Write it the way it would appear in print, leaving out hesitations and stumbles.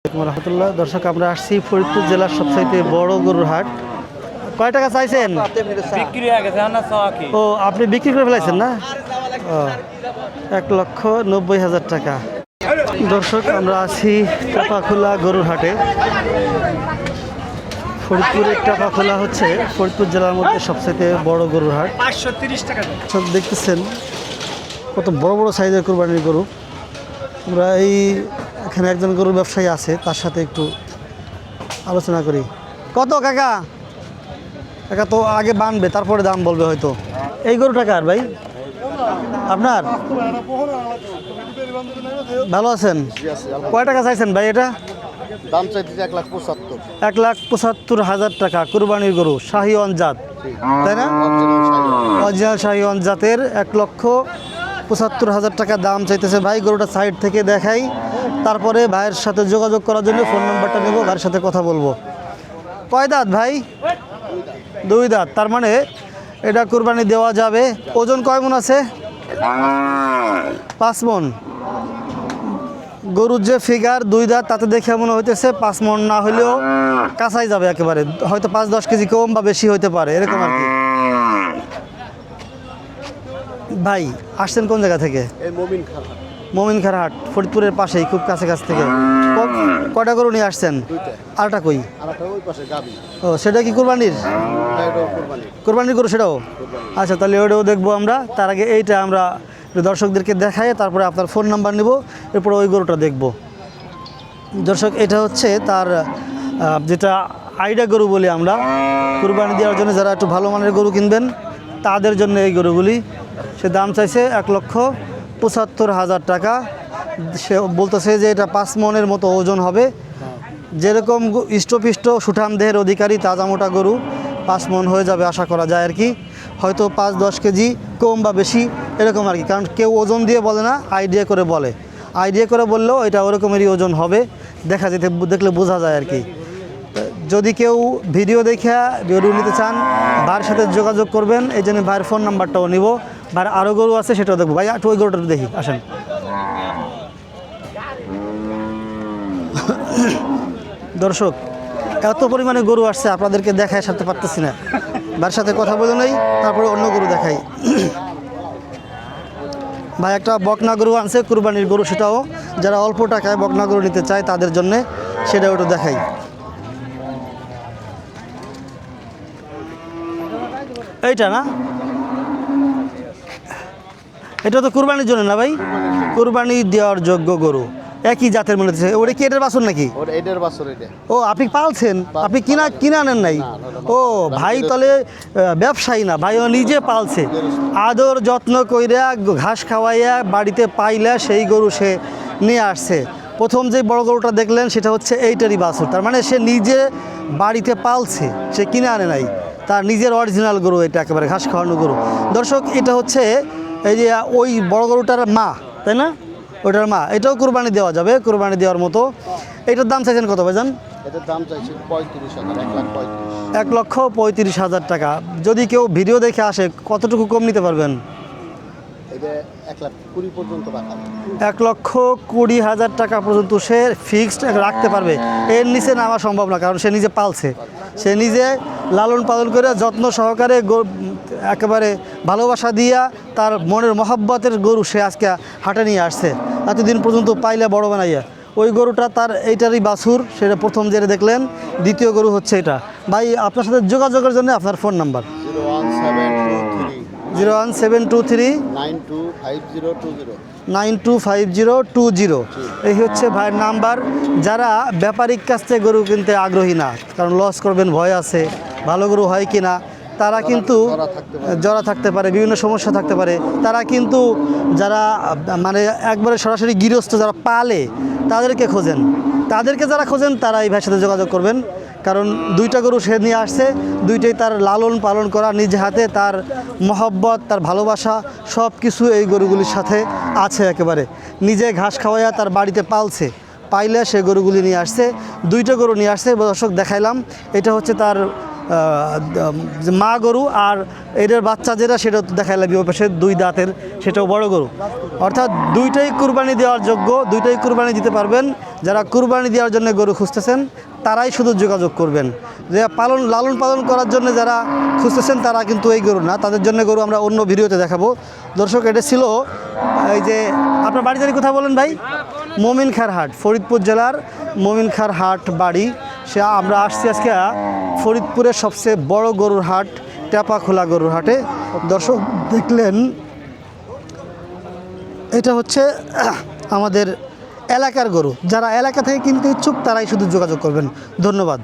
রহমতুল্লাহ। দর্শক, আমরা আসছি ফরিদপুর জেলার সবচাইতে বড় গরুর হাট। কয় টাকা চাইছেন? বিক্রি হয়ে গেছে না কি? ও, আপনি বিক্রি করে ফেলাইছেন না? ও, 1,90,000 টাকা। দর্শক, আমরা আছি টাপাখোলা গরুর হাটে। ফরিদপুরের টাপাখোলা হচ্ছে ফরিদপুর জেলার মধ্যে সবচাইতে বড় গরুর হাট। 530 টাকা। সব দেখতেছেন কত বড় বড় সাইজের কোরবানির গরু। আমরা এখানে একজন গরুর ব্যবসায়ী আছে, তার সাথে একটু আলোচনা করি। কত কাকা? কাকা তো আগে বানবে, তারপরে দাম বলবে হয়তো। এই গরুটা কার ভাই? আপনার? ভালো আছেন? কয় টাকা চাইছেন ভাই এটা? দাম চাইতেছে 1,75,000। 1,75,000 টাকা কুরবানির গরু, শাহিওয়ান জাত, তাই না? অরিজিনাল শাহিওয়ান জাতের 1,75,000 টাকা দাম চাইতেছে ভাই। গরুটা সাইড থেকে দেখাই, তারপরে ভাইয়ের সাথে যোগাযোগ করার জন্য ফোন নাম্বারটা নেব, ভাইয়ের সাথে কথা বলবো। কয় দাঁত ভাই? 2 দাঁত। তার মানে এটা কুরবানি দেওয়া যাবে। ওজন কয় মণ আছে? 5 মণ। গরুর যে ফিগার 2 দাঁত, তাতে দেখে মনে হইতেছে 5 মণ না হলেও কাছাই যাবে একেবারে, হয়তো 5-10 কেজি কম বা বেশি হইতে পারে, এরকম আর কি। ভাই আসছেন কোন জায়গা থেকে? মমিনখার হাট, ফরিদপুরের পাশেই, খুব কাছে কাছ থেকে। কয়টা গরু নিয়ে আসছেন? আরটা কই? ও, সেটা কি কুরবানির? কুরবানির গরু সেটাও? আচ্ছা, তাহলে ওটাও দেখবো আমরা। তার আগে এইটা আমরা দর্শকদেরকে দেখাই, তারপরে আপনার ফোন নাম্বার নিব, এরপরে ওই গরুটা দেখব। দর্শক, এটা হচ্ছে তার যেটা আইডা গরু বলি আমরা, কুরবানি দেওয়ার জন্য যারা একটু ভালো মানের গরু কিনবেন তাদের জন্য এই গরুগুলি। সে দাম চাইছে 1,75,000 টাকা। সে বলতেছে যে এটা 5 মণের মতো ওজন হবে। যেরকম ইষ্টপিষ্ট সুঠাম দেহের অধিকারী তাজা মোটা গরু 5 মণ হয়ে যাবে আশা করা যায় আর কি। হয়তো 5-10 কেজি কম বা বেশি এরকম আর কি, কারণ কেউ ওজন দিয়ে বলে না, আইডিয়া করে বলে। আইডিয়া করে বললেও এটা ওরকমেরই ওজন হবে, দেখলে বোঝা যায় আর কি। যদি কেউ ভিডিও দেখে গরু নিতে চান, ভাইয়ের সাথে যোগাযোগ করবেন। এই জন্য ভাইয়ের ফোন নাম্বারটাও নিব। ভাইয়ের আরও গরু আছে, সেটাও দেখবো। ভাই একটু ওই গরুটা দেখি, আসেন। দর্শক, এত পরিমাণে গরু আসছে, আপনাদেরকে দেখায় সারতে পারতেছি না। ভাইয়ের সাথে কথা বলে নেই, তারপরে অন্য গরু দেখাই। ভাই একটা বকনা গরু আনছে, কুরবানির গরু, সেটাও যারা অল্প টাকায় বকনা গরু নিতে চায় তাদের জন্যে, সেটাও একটু দেখাই। এইটা না? এটা তো কুরবানির জন্য না ভাই? কুরবানি দেওয়ার যোগ্য গরু, একই জাতের মনে হচ্ছে। ওটা কি এটার বাছুর নাকি? ও, আপনি পালছেন? আপনি কিনা আনেন নাই? ও ভাই, তাহলে ব্যবসায়ী না ভাই, ও নিজে পালছে। আদর যত্ন কইরা ঘাস খাওয়াইয়া বাড়িতে পাইলা সেই গরু সে নিয়ে আসছে। প্রথম যে বড় গরুটা দেখলেন সেটা হচ্ছে এইটারই বাছুর। তার মানে সে নিজে বাড়িতে পালছে, সে কিনে আনে নাই, তার নিজের অরিজিনাল গরু এটা, একেবারে ঘাস খাওয়ানো গরু। দর্শক, এটা হচ্ছে এই যে ওই বড় গরুটার মা, তাই না? ওটার মা। এটাও কুরবানি দেওয়া যাবে, কুরবানি দেওয়ার মতো। এটার দাম চাইছেন কত ভাইজান? এটার দাম চাইছি 35,000, 1,35,000 টাকা। যদি কেউ ভিডিও দেখে আসে, কতটুকু কম নিতে পারবেন? এটা 1,20,000 পর্যন্ত রাখা যাবে। 1,20,000 টাকা পর্যন্ত সে ফিক্সড রাখতে পারবে। এর নিচে নামা সম্ভব না, কারণ সে নিজে পালছে, সে নিজে লালন পালন করে যত্ন সহকারে একেবারে ভালোবাসা দিয়া তার মনের মহব্বতের গরু সে আজকে হাটে নিয়ে আসছে, এতদিন পর্যন্ত পাইলে বড় বানাইয়া। ওই গরুটা তার এইটারই বাছুর, সেটা প্রথম যেটা দেখলেন। দ্বিতীয় গরু হচ্ছে এটা। ভাই, আপনার সাথে যোগাযোগের জন্য আপনার ফোন নাম্বার? 01723 925020। এই হচ্ছে ভাইয়ের নাম্বার। যারা ব্যাপারিক কাছ থেকে গরু কিনতে আগ্রহী না, কারণ লস করবেন ভয় আছে, ভালো গরু হয় কি না, তারা কিন্তু জরা থাকতে পারে, বিভিন্ন সমস্যা থাকতে পারে, তারা কিন্তু যারা মানে একবারে সরাসরি গৃহস্থ যারা পালে তাদেরকে খোঁজেন। তাদেরকে যারা খোঁজেন তারা এই ভাইয়ের সাথে যোগাযোগ করবেন, কারণ 2টা গরু সে নিয়ে আসছে, 2টাই তার লালন পালন করা নিজ হাতে, তার মহব্বত, তার ভালোবাসা সব কিছু এই গরুগুলির সাথে আছে। একেবারে নিজে ঘাস খাওয়াইয়া তার বাড়িতে পালছে, পাইলে সে গরুগুলি নিয়ে আসছে। 2টা গরু নিয়ে আসছে, দর্শক দেখাইলাম। এটা হচ্ছে তার যে মা গরু আর এটার বাচ্চা যেটা সেটা দেখাই লাগবে ওই পাশে 2 দাঁতের, সেটাও বড় গরু। অর্থাৎ দুইটাই কুরবানি দেওয়ার যোগ্য, দুইটাই কুরবানি দিতে পারবেন। যারা কুরবানি দেওয়ার জন্য গরু খুঁজতেছেন তারাই শুধু যোগাযোগ করবেন। যে লালন পালন করার জন্য যারা খুঁজতেছেন তারা কিন্তু এই গরু না, তাদের জন্য গরু আমরা অন্য ভিডিওতে দেখাবো। দর্শক, এটা ছিল এই যে আপনার বাড়ি জানি কোথায় বলেন ভাই? মমিনখার হাট, ফরিদপুর জেলার মমিনখার হাট বাড়ি। আমরা আসছি আজকে ফরিদপুরের সবচেয়ে বড় গরুর হাট, টেপাখোলা গরুর হাটে। দর্শক দেখলেন, এটা হচ্ছে আমাদের এলাকার গরু। যারা এলাকা থেকে কিনতে ইচ্ছুক তারাই শুধু যোগাযোগ করবেন। ধন্যবাদ।